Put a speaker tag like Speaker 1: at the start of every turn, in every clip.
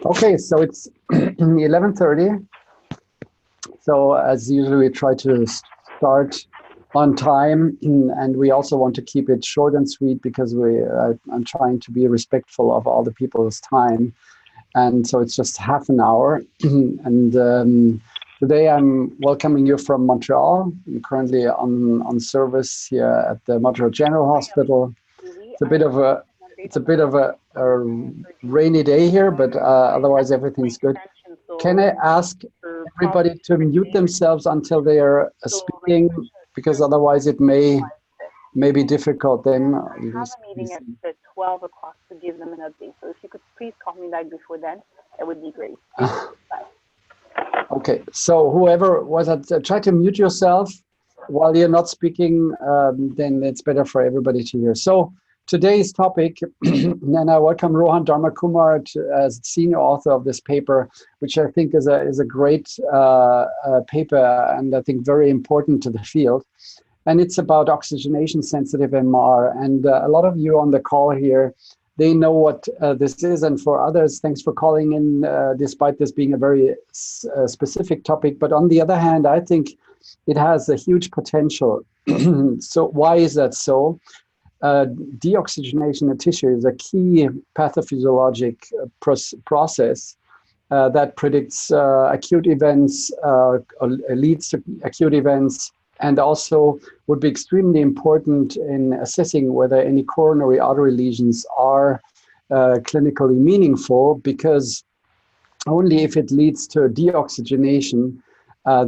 Speaker 1: Okay, so it's 11:30. So as usual, we try to start on time, and we also want to keep it short and sweet because I'm trying to be respectful of all the people's time. And so it's just half an hour. And today I'm welcoming you from Montreal. I'm currently on service here at the Montreal General Hospital. It's a bit of a rainy day here, but otherwise everything's good. Can I ask everybody to mute themselves until they are speaking, because otherwise it may be difficult then.
Speaker 2: I have a meeting at 12 o'clock to give them an update. So if you could please call me back before then, that would be great. Bye.
Speaker 1: Okay, so whoever was at, try to mute yourself while you're not speaking, then it's better for everybody to hear. So today's topic, and I welcome Rohan Dharmakumar as senior author of this paper, which I think is a great paper, and I think very important to the field. And it's about oxygenation sensitive MR. And a lot of you on the call here, they know what this is. And for others, thanks for calling in, despite this being a very specific topic. But on the other hand, I think it has a huge potential. So why is that so? Deoxygenation of tissue is a key pathophysiologic process that predicts acute events, leads to acute events, and also would be extremely important in assessing whether any coronary artery lesions are clinically meaningful, because only if it leads to deoxygenation,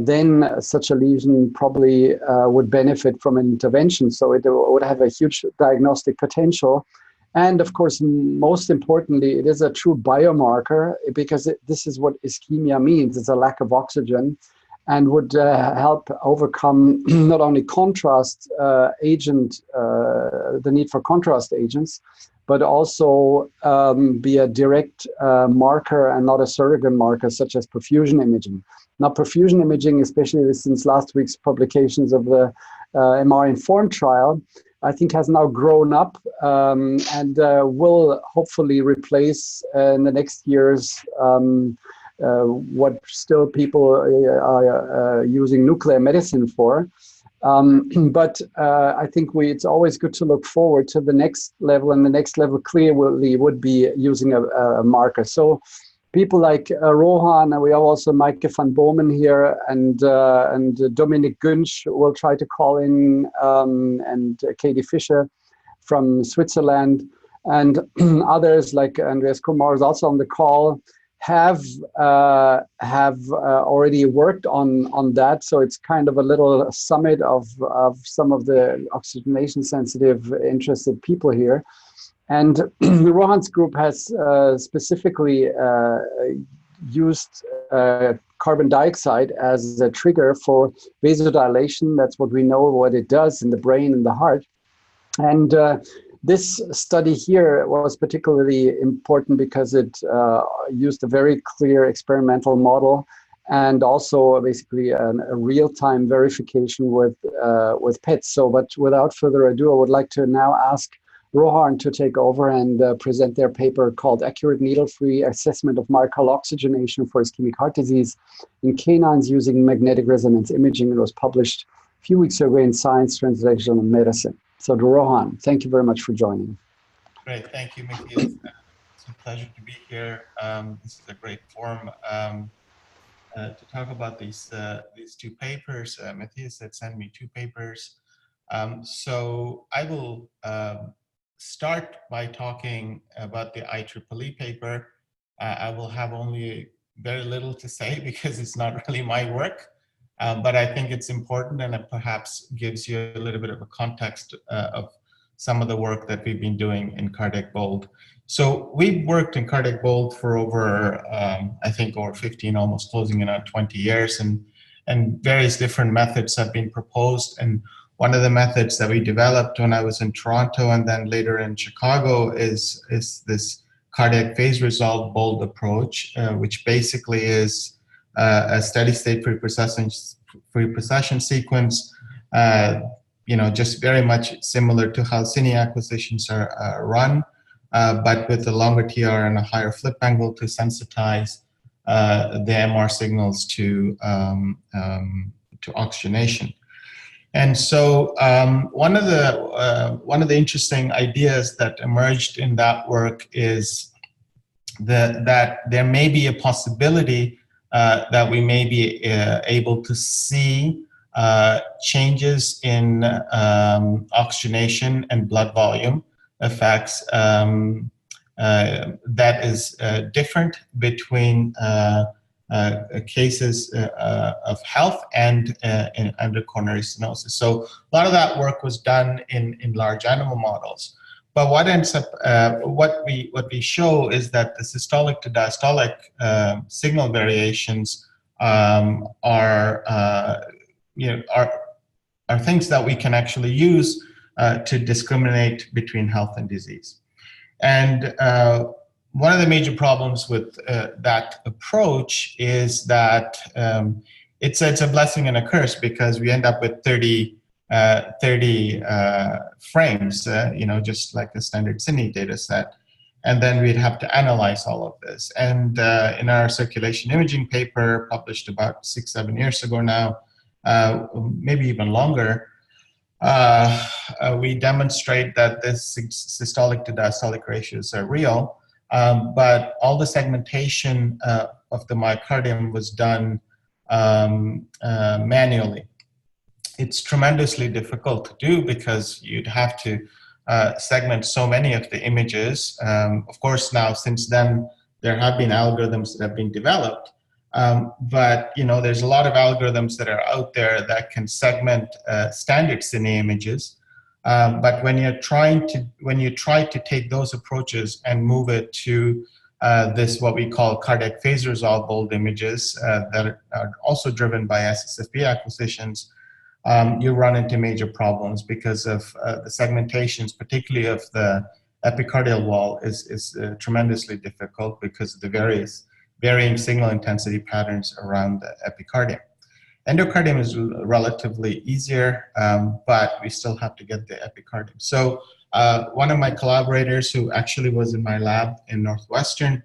Speaker 1: then such a lesion probably would benefit from an intervention. So it would have a huge diagnostic potential. And of course, most importantly, it is a true biomarker, because this is what ischemia means. It's a lack of oxygen, and would help overcome not only contrast the need for contrast agents, but also be a direct marker and not a surrogate marker, such as perfusion imaging. Now, perfusion imaging, especially since last week's publications of the MR-informed trial, I think has now grown up and will hopefully replace in the next years what still people are using nuclear medicine for. But I think it's always good to look forward to the next level, and the next level clearly would be using a marker. So people like Rohan, and we have also Maaike van Bomen here, and Dominic Günsch will try to call in, and Katie Fischer from Switzerland, and others like Andreas Kumar is also on the call, have already worked on that. So it's kind of a little summit of some of the oxygenation sensitive interested people here. And Rohan's group has specifically used carbon dioxide as a trigger for vasodilation. That's what we know what it does in the brain and the heart. And this study here was particularly important because it used a very clear experimental model, and also basically a real-time verification with PETs. So, but without further ado, I would like to now ask Rohan to take over and present their paper called Accurate Needle-Free Assessment of Myocardial Oxygenation for Ischemic Heart Disease in Canines Using Magnetic Resonance Imaging. It was published a few weeks ago in Science Translational Medicine. So Rohan, thank you very much for joining.
Speaker 3: Great, thank you, Matthias. It's a pleasure to be here. This is a great forum to talk about these two papers. Matthias had sent me two papers. So I will start by talking about the IEEE paper. I will have only very little to say because it's not really my work. But I think it's important, and it perhaps gives you a little bit of a context of some of the work that we've been doing in Cardiac Bold. So we've worked in Cardiac Bold for over, I think, over 15, almost closing in on 20 years, and various different methods have been proposed. And one of the methods that we developed when I was in Toronto and then later in Chicago is this cardiac phase resolved bold approach, which basically is a steady state pre-procession sequence, just very much similar to how Cine acquisitions are run, but with a longer TR and a higher flip angle to sensitize the MR signals to oxygenation. And so one of the interesting ideas that emerged in that work is that there may be a possibility that we may be able to see changes in oxygenation and blood volume effects that is different between cases of health and under coronary stenosis. So a lot of that work was done in large animal models. But what ends up, what we show is that the systolic to diastolic signal variations are things that we can actually use to discriminate between health and disease. And one of the major problems with that approach is that it's a blessing and a curse, because we end up with 30 frames, just like a standard Cine data set. And then we'd have to analyze all of this. And in our circulation imaging paper, published about 6-7 years ago now, maybe even longer, we demonstrate that this systolic to diastolic ratios are real, but all the segmentation of the myocardium was done manually. It's tremendously difficult to do because you'd have to segment so many of the images. Of course, now since then, there have been algorithms that have been developed, but there's a lot of algorithms that are out there that can segment standard Cine images. But when you try to take those approaches and move it to this, what we call cardiac phase resolve bold images that are also driven by SSFP acquisitions, you run into major problems because of the segmentations, particularly of the epicardial wall, is tremendously difficult because of the varying signal intensity patterns around the epicardium. Endocardium is relatively easier, but we still have to get the epicardium. So one of my collaborators, who actually was in my lab in Northwestern,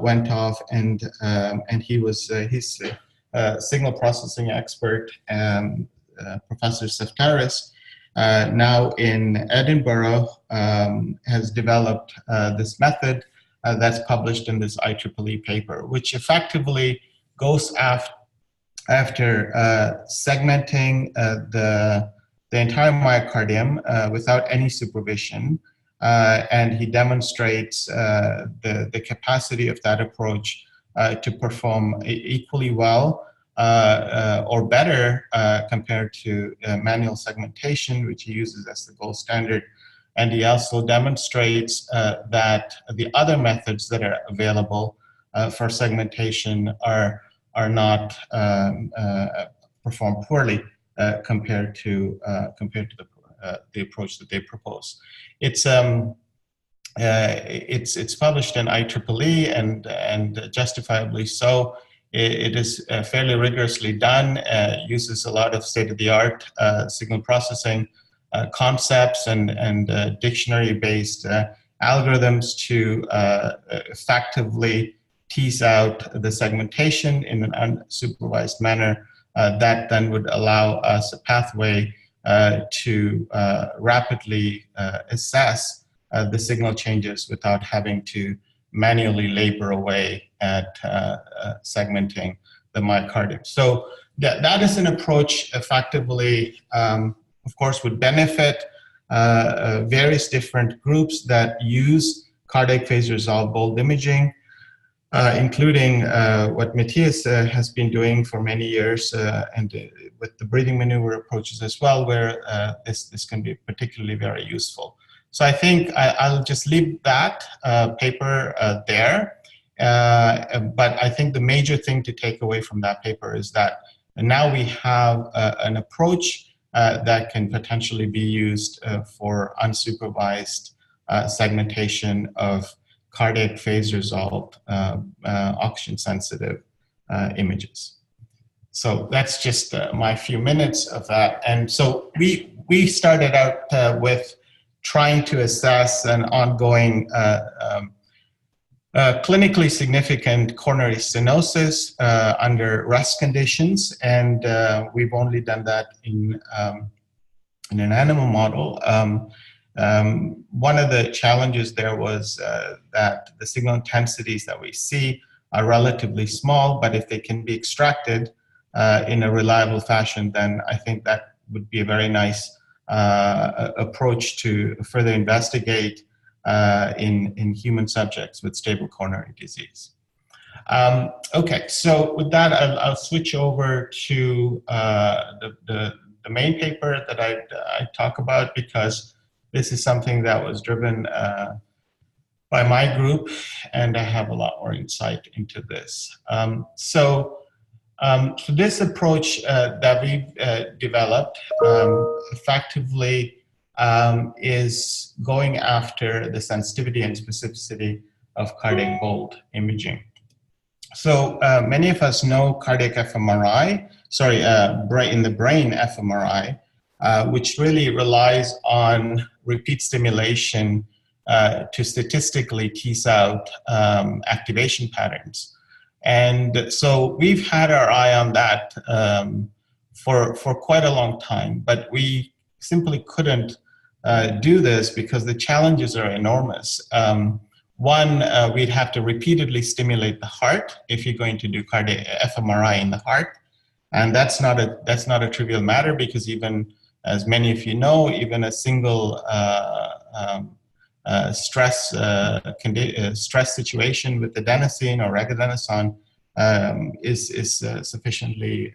Speaker 3: went off and he's a signal processing expert, Professor Seftaris, now in Edinburgh, has developed this method that's published in this IEEE paper, which effectively goes after segmenting the entire myocardium without any supervision, and he demonstrates the capacity of that approach to perform equally well or better compared to manual segmentation, which he uses as the gold standard. And he also demonstrates that the other methods that are available for segmentation are not perform poorly compared to the approach that they propose. It's published in IEEE and justifiably so. It is fairly rigorously done. Uses a lot of state-of-the-art signal processing concepts and dictionary-based algorithms to effectively tease out the segmentation in an unsupervised manner that then would allow us a pathway to rapidly assess the signal changes without having to manually labor away at segmenting the myocardium. So that is an approach effectively, of course, would benefit various different groups that use cardiac phase resolve bold imaging, including what Matthias has been doing for many years, and with the breathing maneuver approaches as well, where this can be particularly very useful. So I think I'll just leave that paper there. But I think the major thing to take away from that paper is that now we have an approach that can potentially be used for unsupervised segmentation of cardiac phase resolved oxygen sensitive images. So that's just my few minutes of that. And so we started out with trying to assess an ongoing clinically significant coronary stenosis under rest conditions, and we've only done that in an animal model. One of the challenges there was that the signal intensities that we see are relatively small, but if they can be extracted in a reliable fashion, then I think that would be a very nice approach to further investigate in human subjects with stable coronary disease. Okay, so with that, I'll switch over to the main paper that I talk about, because this is something that was driven by my group, and I have a lot more insight into this. So this approach that we've developed effectively is going after the sensitivity and specificity of cardiac bolt imaging. So many of us know cardiac fMRI, sorry, in the brain fMRI, which really relies on repeat stimulation to statistically tease out activation patterns. And so we've had our eye on that for quite a long time, but we simply couldn't do this because the challenges are enormous. One, we'd have to repeatedly stimulate the heart if you're going to do cardiac fMRI in the heart, and that's not a trivial matter, because even, as many of you know, even a single stress situation with adenosine or regadenoson is sufficiently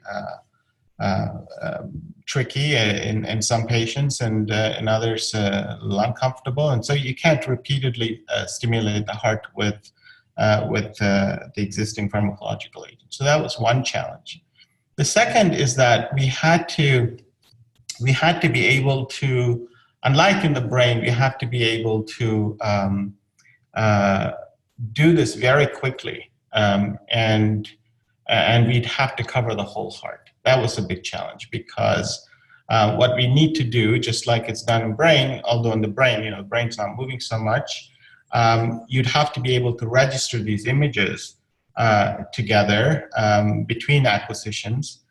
Speaker 3: tricky in some patients, and in others a little uncomfortable, and so you can't repeatedly stimulate the heart with the existing pharmacological agent. So that was one challenge. The second is that we had to be able to, unlike in the brain, we have to be able to do this very quickly, and we'd have to cover the whole heart. That was a big challenge, because what we need to do, just like it's done in brain, although in the brain, the brain's not moving so much, you'd have to be able to register these images together between acquisitions.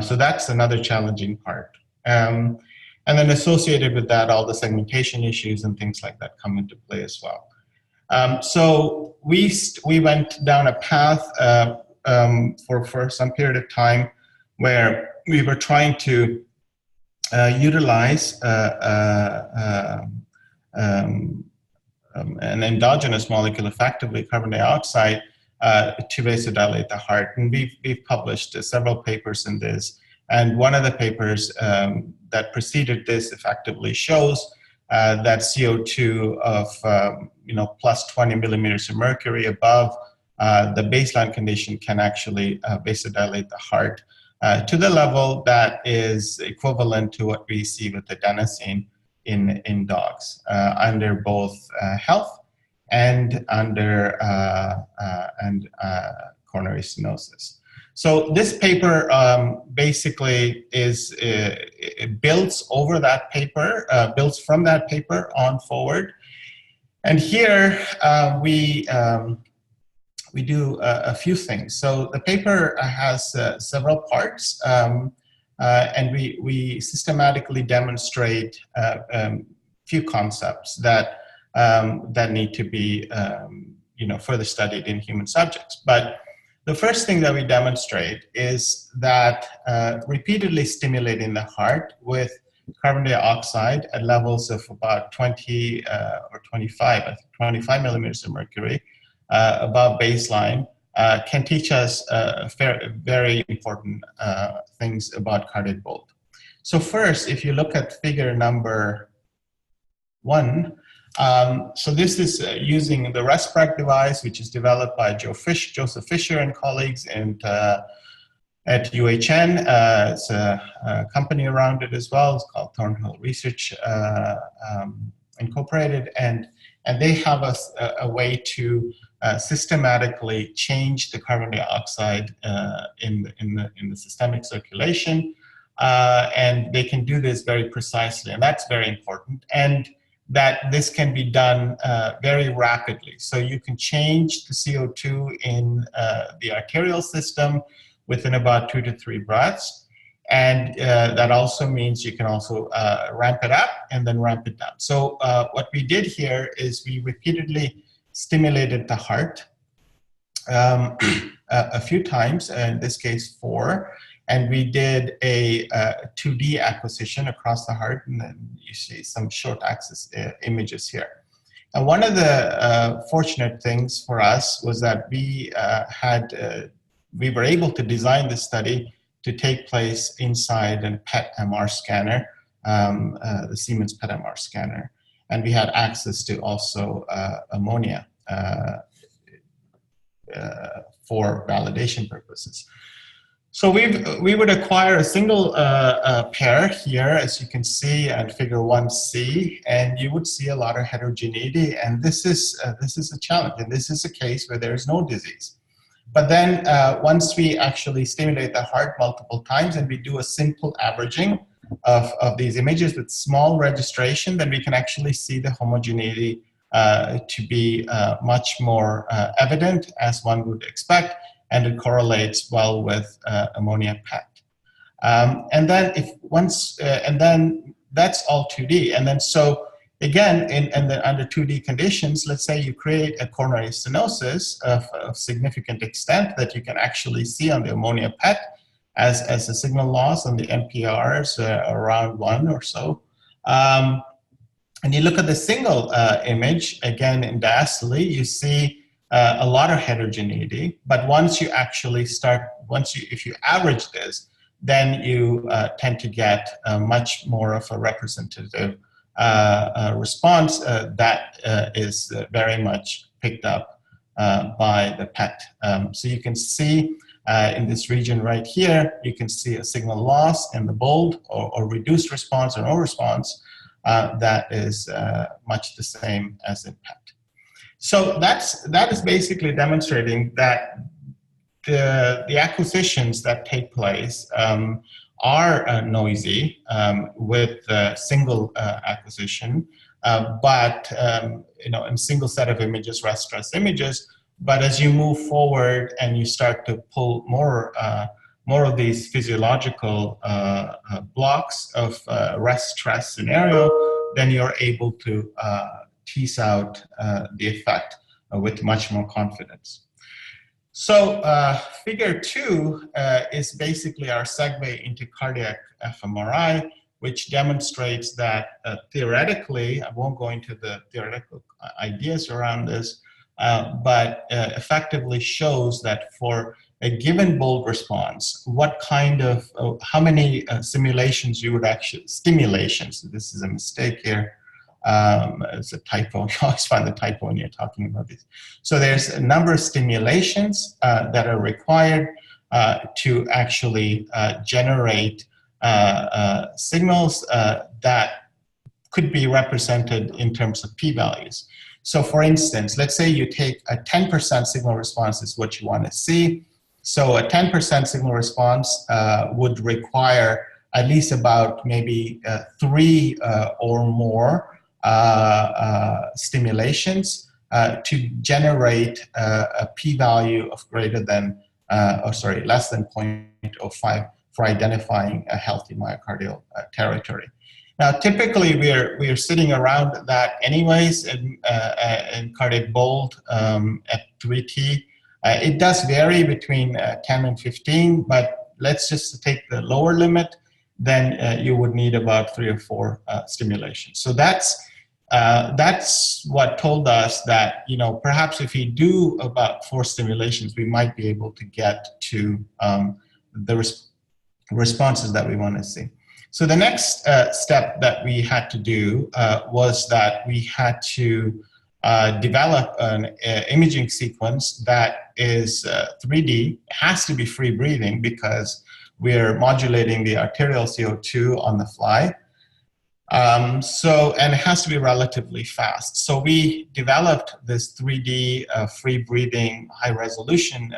Speaker 3: So that's another challenging part. And then associated with that, all the segmentation issues and things like that come into play as well. So we went down a path for some period of time where we were trying to utilize an endogenous molecule, effectively carbon dioxide, to vasodilate the heart. And we've published several papers in this. And one of the papers that preceded this effectively shows that CO2 of plus 20 millimeters of mercury above the baseline condition can actually vasodilate the heart to the level that is equivalent to what we see with adenosine in dogs under both health and under coronary stenosis. So this paper basically it builds over that paper, builds from that paper on forward. And here we do a few things. So the paper has several parts, and we systematically demonstrate a few concepts that need to be further studied in human subjects. But the first thing that we demonstrate is that repeatedly stimulating the heart with carbon dioxide at levels of about 20 or 25 millimeters of mercury above baseline can teach us very important things about cardiac bolt. So first, if you look at figure number 1, so this is using the ResPreg device, which is developed by Joseph Fisher and colleagues and at UHN. It's a company around it as well. It's called Thornhill Research Incorporated, and they have a way to systematically change the carbon dioxide in the systemic circulation, and they can do this very precisely, and that's very important. And that this can be done very rapidly. So you can change the CO2 in the arterial system within about 2 to 3 breaths. And that also means you can also ramp it up and then ramp it down. So what we did here is we repeatedly stimulated the heart a few times, in this case 4, and we did a 2D acquisition across the heart, and then you see some short axis images here. And one of the fortunate things for us was that we were able to design this study to take place inside a PET MR scanner, the Siemens PET MR scanner, and we had access to also ammonia for validation purposes. So we would acquire a single pair here, as you can see in figure 1C, and you would see a lot of heterogeneity, and this is a challenge, and this is a case where there is no disease. But then once we actually stimulate the heart multiple times and we do a simple averaging of these images with small registration, then we can actually see the homogeneity to be much more evident, as one would expect, and it correlates well with ammonia PET. And then and then that's all 2D. And then so again, under 2D conditions, let's say you create a coronary stenosis of significant extent that you can actually see on the ammonia PET as a signal loss on the NPRs around 1 or so. And you look at the single image, again in diastole, you see a lot of heterogeneity, but once you actually start, if you average this, then you tend to get much more of a representative response that is very much picked up by the PET. So you can see in this region right here, you can see a signal loss in the bold or reduced response or no response that is much the same as in PET. So that is basically demonstrating that the acquisitions that take place are noisy with single acquisition, but in single set of images, rest stress images. But as you move forward and you start to pull more of these physiological blocks of rest stress scenario, then you're able to tease out the effect with much more confidence. So figure 2 is basically our segue into cardiac fMRI, which demonstrates that theoretically, I won't go into the theoretical ideas around this, but effectively shows that for a given bold response, what kind of, how many simulations you would actually, stimulations, this is a mistake here, it's a typo, you always find the typo when you're talking about these. So there's a number of stimulations that are required to actually generate signals that could be represented in terms of p-values. So for instance, let's say you take a 10% signal response is what you want to see. So a 10% signal response would require at least about maybe 3 or more stimulations to generate a p-value of greater than, less than 0.05 for identifying a healthy myocardial territory. Now, typically we're sitting around that anyways in cardiac bold at 3T. It does vary between 10 and 15, but let's just take the lower limit, then you would need about 3 or 4 stimulations. So that's what told us that, perhaps if we do about 4 stimulations, we might be able to get to the responses that we want to see. So the next step that we had to do was that we had to develop an imaging sequence that is 3D. It has to be free breathing because we're modulating the arterial CO2 on the fly. And it has to be relatively fast. So we developed this 3D free breathing high resolution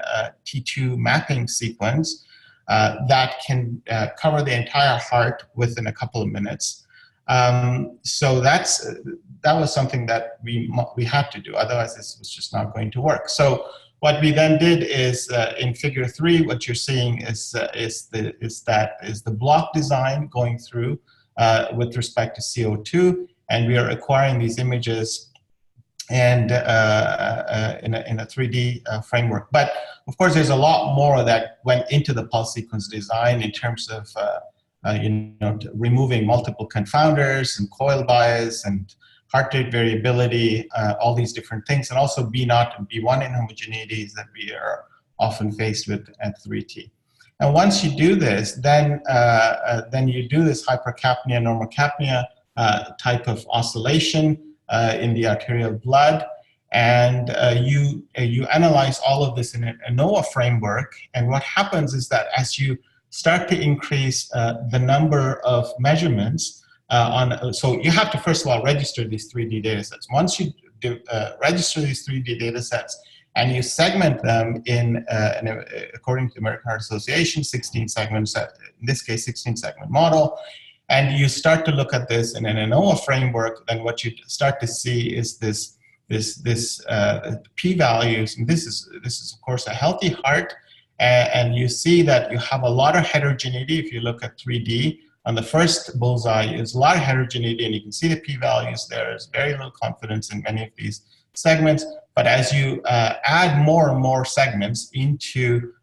Speaker 3: T2 mapping sequence that can cover the entire heart within a couple of minutes. So that was something that we had to do. Otherwise, this was just not going to work. So what we then did is in figure 3, what you're seeing is the block design going through with respect to CO2, and we are acquiring these images and in a 3D framework. But of course, there's a lot more that went into the pulse sequence design in terms of removing multiple confounders and coil bias and heart rate variability, all these different things, and also B0 and B1 inhomogeneities that we are often faced with at 3T. And once you do this, then you do this hypercapnia, normocapnia type of oscillation in the arterial blood, and you analyze all of this in a ANOVA framework. And what happens is that as you start to increase the number of measurements, so you have to first of all register these 3D data sets. Once you register these 3D data sets and you segment them according to the American Heart Association, 16 segments, in this case 16 segment model, and you start to look at this in an ANOVA framework, then what you start to see is this p-values, and this is of course a healthy heart, and you see that you have a lot of heterogeneity. If you look at 3D, on the first bullseye is a lot of heterogeneity, and you can see the p-values there. There's very little confidence in many of these segments, but as you add more and more segments into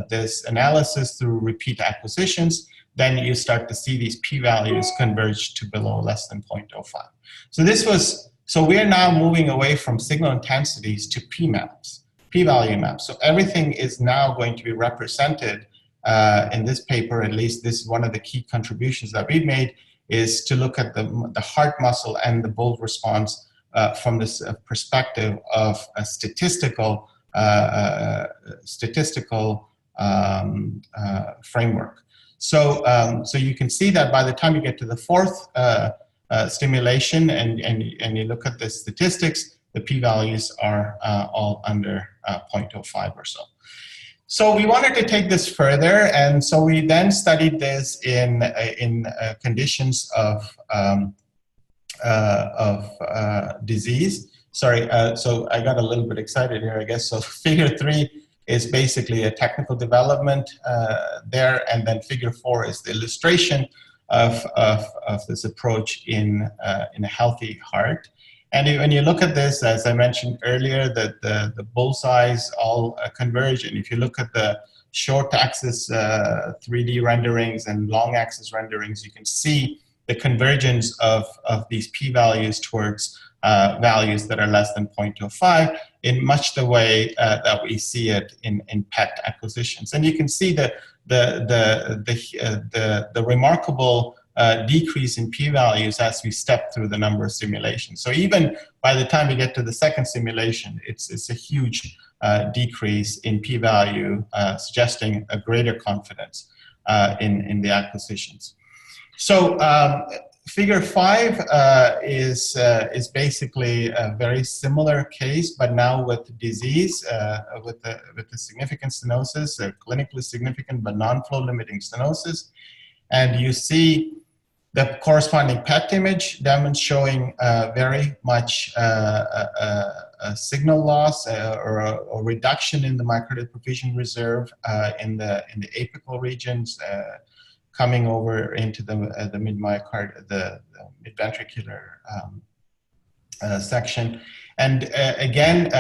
Speaker 3: this analysis through repeat acquisitions, then you start to see these p-values converge to below less than 0.05. So we're now moving away from signal intensities to p-maps, p-value maps. So everything is now going to be represented in this paper. At least this is one of the key contributions that we've made, is to look at the heart muscle and the bold response from this perspective of a statistical framework. So you can see that by the time you get to the fourth stimulation and you look at the statistics, the p-values are all under 0.05 or so. So we wanted to take this further, and so we then studied this in conditions of disease. Sorry, so I got a little bit excited here, I guess. So figure 3 is basically a technical development there, and then figure 4 is the illustration of this approach in a healthy heart. And when you look at this, as I mentioned earlier, that the bullseyes all converge, and if you look at the short axis 3D renderings and long axis renderings, you can see the convergence of these p-values towards values that are less than 0.05 in much the way that we see it in PET acquisitions. And you can see the remarkable decrease in p-values as we step through the number of simulations. So even by the time we get to the second simulation, it's a huge decrease in p-value, suggesting a greater confidence in the acquisitions. So figure 5 is basically a very similar case, but now with disease, with the significant stenosis, clinically significant but non-flow limiting stenosis. And you see the corresponding PET image showing very much a signal loss or a reduction in the myocardial perfusion reserve in the apical regions, coming over into the mid-myocardial, the mid-ventricular section. And again,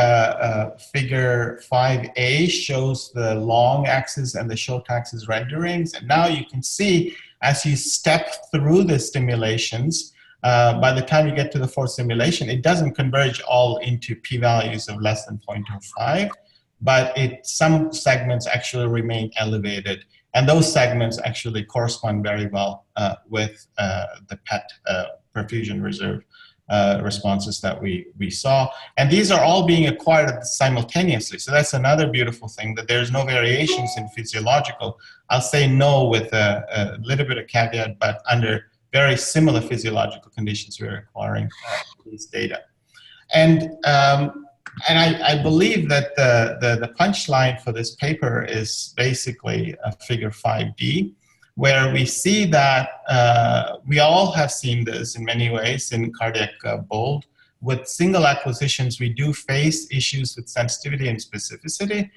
Speaker 3: figure 5A shows the long axis and the short axis renderings. And now you can see, as you step through the stimulations, by the time you get to the fourth simulation, it doesn't converge all into p-values of less than 0.05, but some segments actually remain elevated. And those segments actually correspond very well with the PET perfusion reserve responses that we saw. And these are all being acquired simultaneously. So that's another beautiful thing, that there's no variations in physiological. I'll say no with a little bit of caveat, but under very similar physiological conditions, we're acquiring these data. And I believe that the punchline for this paper is basically figure 5D, where we see that we all have seen this in many ways in cardiac bold. With single acquisitions, we do face issues with sensitivity and specificity.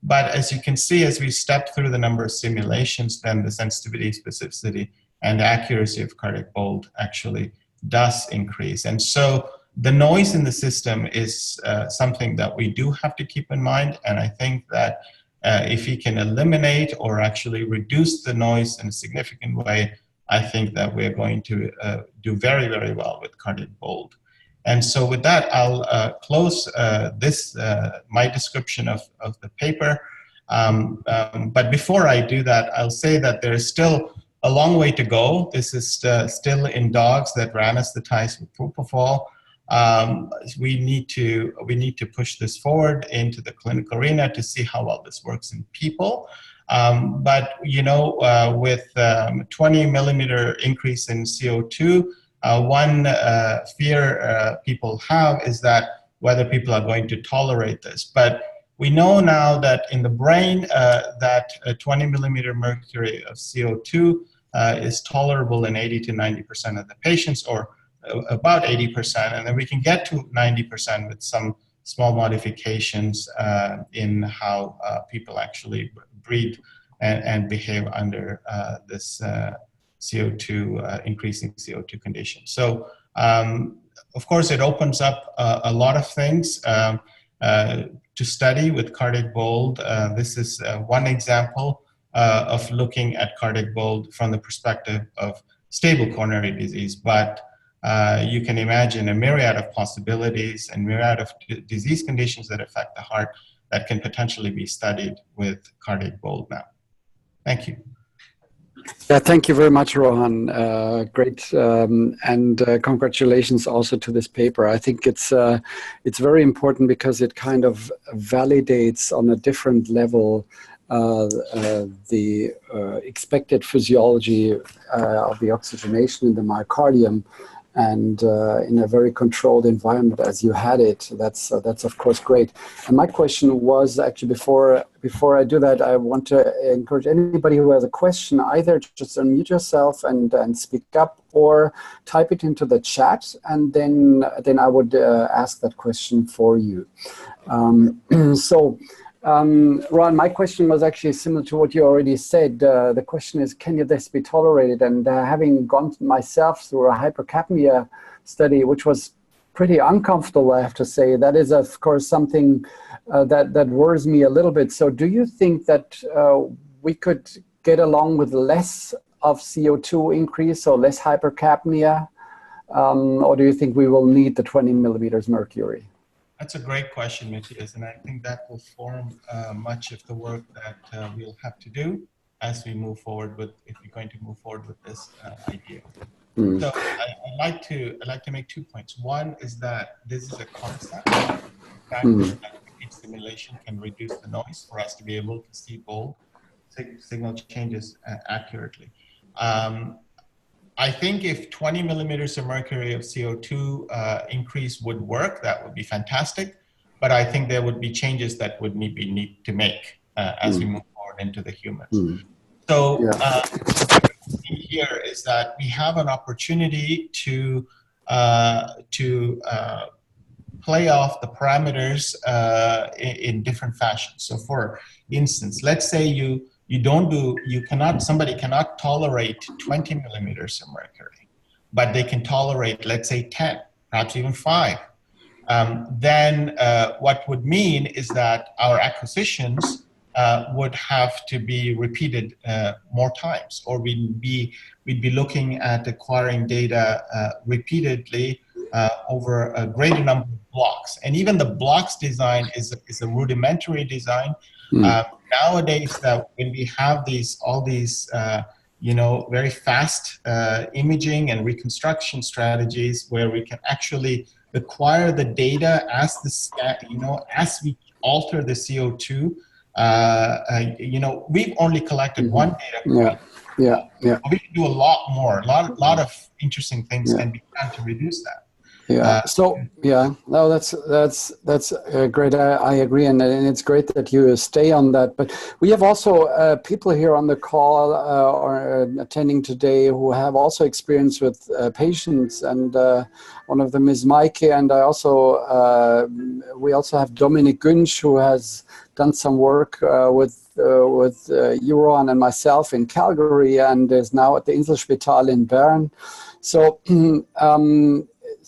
Speaker 3: But as you can see, as we step through the number of simulations, then the sensitivity, specificity, and accuracy of cardiac bold actually does increase. And so the noise in the system is something that we do have to keep in mind. And I think that if we can eliminate or actually reduce the noise in a significant way, I think that we're going to do very, very well with cardiac bold. And so with that, I'll close my description of the paper. But before I do that, I'll say that there's still a long way to go. This is still in dogs that were anesthetized with propofol. We need to push this forward into the clinical arena to see how well this works in people. But you know, with 20 millimeter increase in CO2, one fear people have is that whether people are going to tolerate this. But we know now that in the brain that 20 millimeter mercury of CO2 is tolerable in 80 to 90% of the patients, or about 80%, and then we can get to 90% with some small modifications in how people actually breathe and behave under this CO2, increasing CO2 condition. So, of course, it opens up a lot of things to study with cardiac bold. This is one example of looking at cardiac bold from the perspective of stable coronary disease, but you can imagine a myriad of possibilities and myriad of disease conditions that affect the heart that can potentially be studied with cardiac bold now. Thank you.
Speaker 1: Yeah, thank you very much, Rohan. Great, and congratulations also to this paper. I think it's very important because it kind of validates on a different level the expected physiology of the oxygenation in the myocardium, and in a very controlled environment as you had it. That's of course great. And my question was actually, before I do that, I want to encourage anybody who has a question, either just unmute yourself and speak up, or type it into the chat, and then I would ask that question for you. Rohan, my question was actually similar to what you already said. The question is, can this be tolerated? And having gone myself through a hypercapnia study, which was pretty uncomfortable, I have to say, that is, of course, something that worries me a little bit. So do you think that we could get along with less of CO2 increase or less hypercapnia? Or do you think we will need the 20 millimeters mercury?
Speaker 3: That's a great question, Matthias, and I think that will form much of the work that we'll have to do as we move forward with, if we're going to move forward with this idea. Mm. So I'd like to make 2 points. One is that this is a concept. The fact that simulation can reduce the noise for us to be able to see bold signal changes accurately. I think if 20 millimeters of mercury of CO2 increase would work, that would be fantastic. But I think there would be changes that would need to make as we move forward into the humans. So the thing here is that we have an opportunity to play off the parameters in different fashions. So for instance, let's say somebody cannot tolerate 20 millimeters of mercury, but they can tolerate, let's say, 10, perhaps even 5. Then what would mean is that our acquisitions would have to be repeated more times, or we'd be looking at acquiring data repeatedly over a greater number of blocks. And even the blocks design is a rudimentary design. Nowadays, that when we have all these very fast imaging and reconstruction strategies, where we can actually acquire the data as as we alter the CO2. We've only collected one data point. We can do a lot more. A lot of interesting things can be done to reduce that.
Speaker 1: Yeah. So yeah, no, that's great. I agree, and it's great that you stay on that. But we have also people here on the call or attending today who have also experience with patients, and one of them is Mike, and I also we also have Dominic Günsch, who has done some work with Rohan and myself in Calgary, and is now at the Inselspital in Bern. So.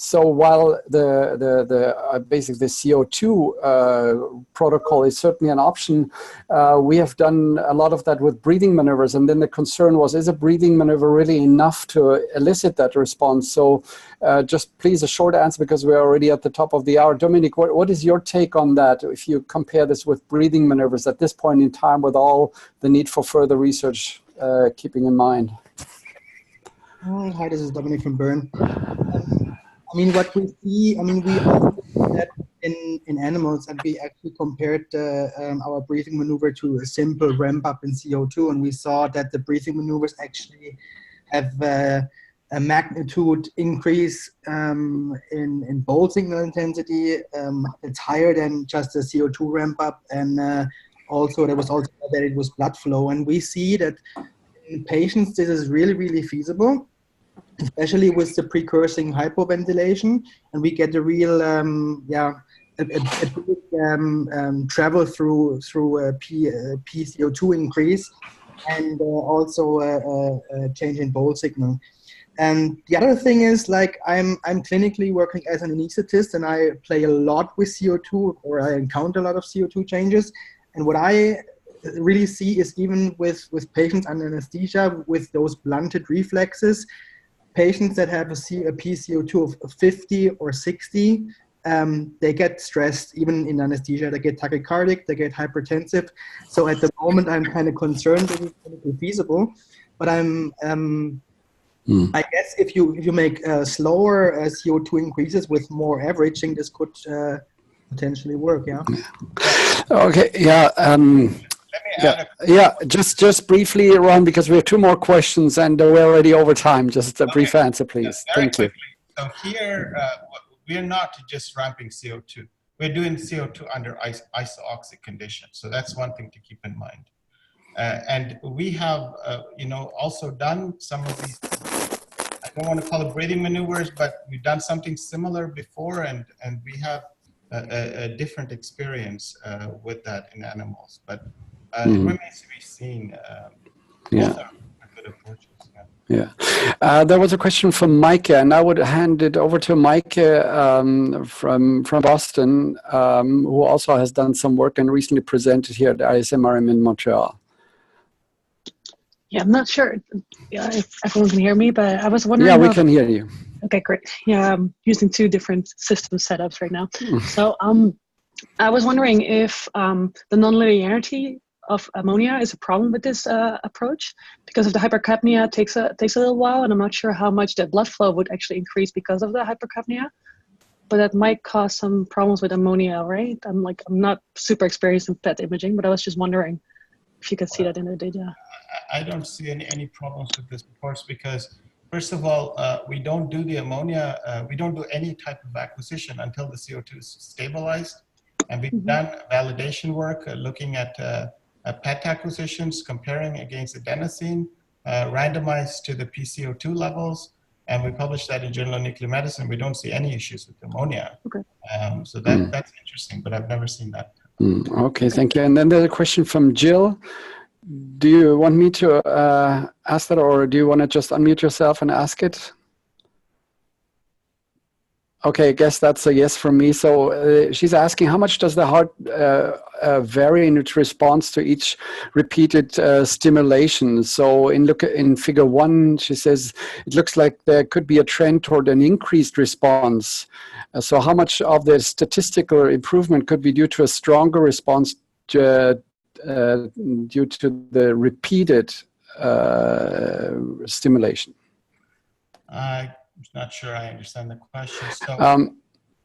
Speaker 1: So while the basically the CO2 protocol is certainly an option, we have done a lot of that with breathing maneuvers. And then the concern was, is a breathing maneuver really enough to elicit that response? So just please a short answer, because we're already at the top of the hour. Dominic, what is your take on that if you compare this with breathing maneuvers at this point in time, with all the need for further research keeping in mind?
Speaker 4: Hi, this is Dominic from Bern. I mean, what we see, I mean, we also see that in animals, and we actually compared our breathing maneuver to a simple ramp up in CO2, and we saw that the breathing maneuvers actually have a magnitude increase in bolt signal intensity. It's higher than just a CO2 ramp up, and also there was also that it was blood flow, and we see that in patients this is really, really feasible, especially with the precursing hypoventilation, and we get a real travel through a PCO2 increase, and also a change in bolt signal. And the other thing is, like, I'm clinically working as an anesthetist, and I play a lot with CO2, or I encounter a lot of CO2 changes. And what I really see is, even with patients under anesthesia with those blunted reflexes, patients that have a PCO2 of 50 or 60, they get stressed, even in anesthesia. They get tachycardic, they get hypertensive. So at the moment, I'm kind of concerned that it's clinically feasible. But I guess if you make slower CO2 increases with more averaging, this could potentially work. Yeah.
Speaker 1: Okay. Yeah. Just briefly, Ron, because we have two more questions and we're already over time. Just a brief answer, please. Thank you.
Speaker 3: So here, we're not just ramping CO2. We're doing CO2 under iso-oxic conditions. So that's one thing to keep in mind. And we have, also done some of these, I don't want to call it breathing maneuvers, but we've done something similar before, and we have a different experience with that in animals. But it remains to be seen. Both are good approaches.
Speaker 1: Yeah. There was a question from Mike, and I would hand it over to Mike from Boston, who also has done some work and recently presented here at ISMRM in Montreal.
Speaker 5: Yeah, I'm not sure if everyone can hear me, but I was wondering.
Speaker 1: Yeah, we can hear you.
Speaker 5: Okay, great. Yeah, I'm using two different system setups right now. So I was wondering if the nonlinearity of ammonia is a problem with this approach, because if the hypercapnia takes a little while, and I'm not sure how much the blood flow would actually increase because of the hypercapnia, but that might cause some problems with ammonia, right? I'm not super experienced in PET imaging, but I was just wondering if you could see that in the data.
Speaker 3: I don't see any problems with this, of course, because first of all, we don't do the ammonia, we don't do any type of acquisition until the CO2 is stabilized. And we've done validation work looking at PET acquisitions, comparing against adenosine, randomized to the PCO2 levels. And we published that in Journal of Nuclear Medicine. We don't see any issues with ammonia. Okay. So that's interesting, but I've never seen that.
Speaker 1: Okay, thank you. And then there's a question from Jill. Do you want me to ask that, or do you want to just unmute yourself and ask it? Okay, I guess that's a yes from me. So she's asking, how much does the heart vary in its response to each repeated stimulation? So in figure 1, she says, it looks like there could be a trend toward an increased response. So how much of the statistical improvement could be due to a stronger response due to the repeated stimulation?
Speaker 3: I'm not sure I understand the question. So,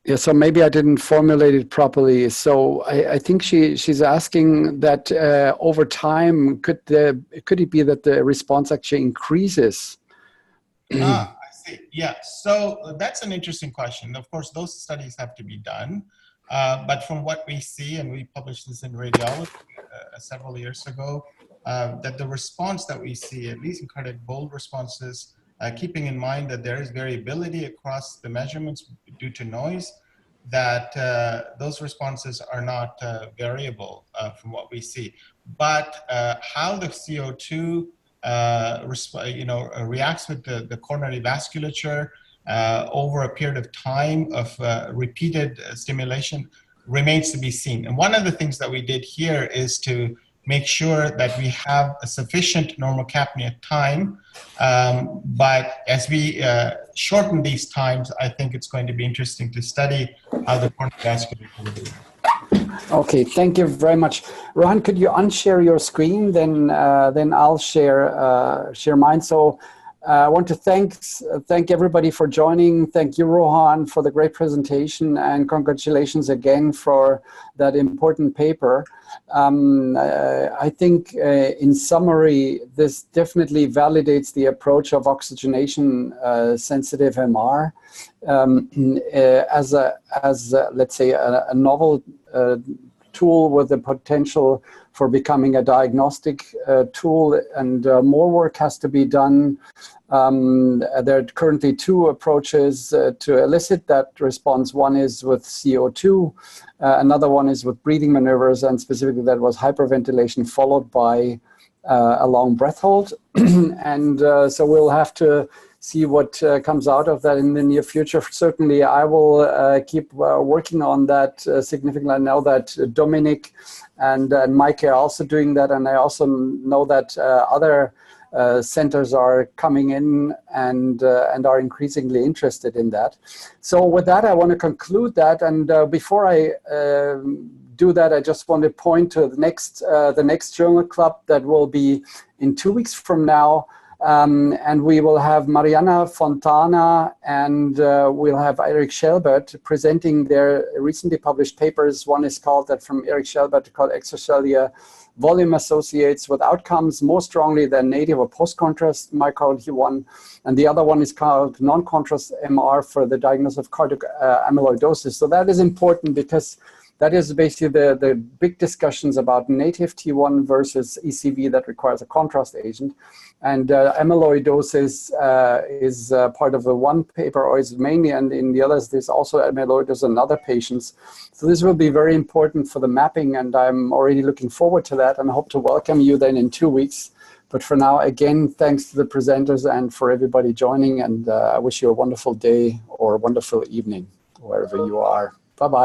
Speaker 1: yeah, so maybe I didn't formulate it properly. So I think she's asking that over time, could it be that the response actually increases?
Speaker 3: I see. Yeah, so that's an interesting question. Of course, those studies have to be done. But from what we see, and we published this in Radiology several years ago, that the response that we see, at least in cardiac bold responses, keeping in mind that there is variability across the measurements due to noise, that those responses are not variable from what we see. But how the CO2 reacts with the coronary vasculature over a period of time of repeated stimulation remains to be seen. And one of the things that we did here is to make sure that we have a sufficient normocapnia time. But as we shorten these times, I think it's going to be interesting to study how the coronary vasculature will do.
Speaker 1: Okay, thank you very much. Rohan, could you unshare your screen? Then I'll share mine. So I want to thank everybody for joining. Thank you, Rohan, for the great presentation, and congratulations again for that important paper. I think in summary, this definitely validates the approach of oxygenation sensitive MR as let's say a novel tool with the potential for becoming a diagnostic tool, and more work has to be done. There are currently two approaches to elicit that response. One is with CO2, another one is with breathing maneuvers, and specifically that was hyperventilation followed by a long breath hold. And so we'll have to see what comes out of that in the near future. Certainly, I will keep working on that significantly. I know that Dominic and Mike are also doing that, and I also know that other centers are coming in and are increasingly interested in that. So with that, I want to conclude that. And before I do that, I just want to point to the next journal club that will be in 2 weeks from now. And we will have Mariana Fontana and we'll have Eric Schelbert presenting their recently published papers. One is called, that from Eric Schelbert, called Extracellular Volume Associates with Outcomes More Strongly Than Native or Post-Contrast Myocardial Q1. And the other one is called Non-Contrast MR for the diagnosis of cardiac amyloidosis. So that is important because that is basically the big discussions about native T1 versus ECV that requires a contrast agent. And amyloidosis is part of the one paper, or is mainly, and in the others, there's also amyloidosis in other patients. So this will be very important for the mapping, and I'm already looking forward to that, and I hope to welcome you then in 2 weeks. But for now, again, thanks to the presenters and for everybody joining, and I wish you a wonderful day or a wonderful evening, wherever you are. Bye-bye.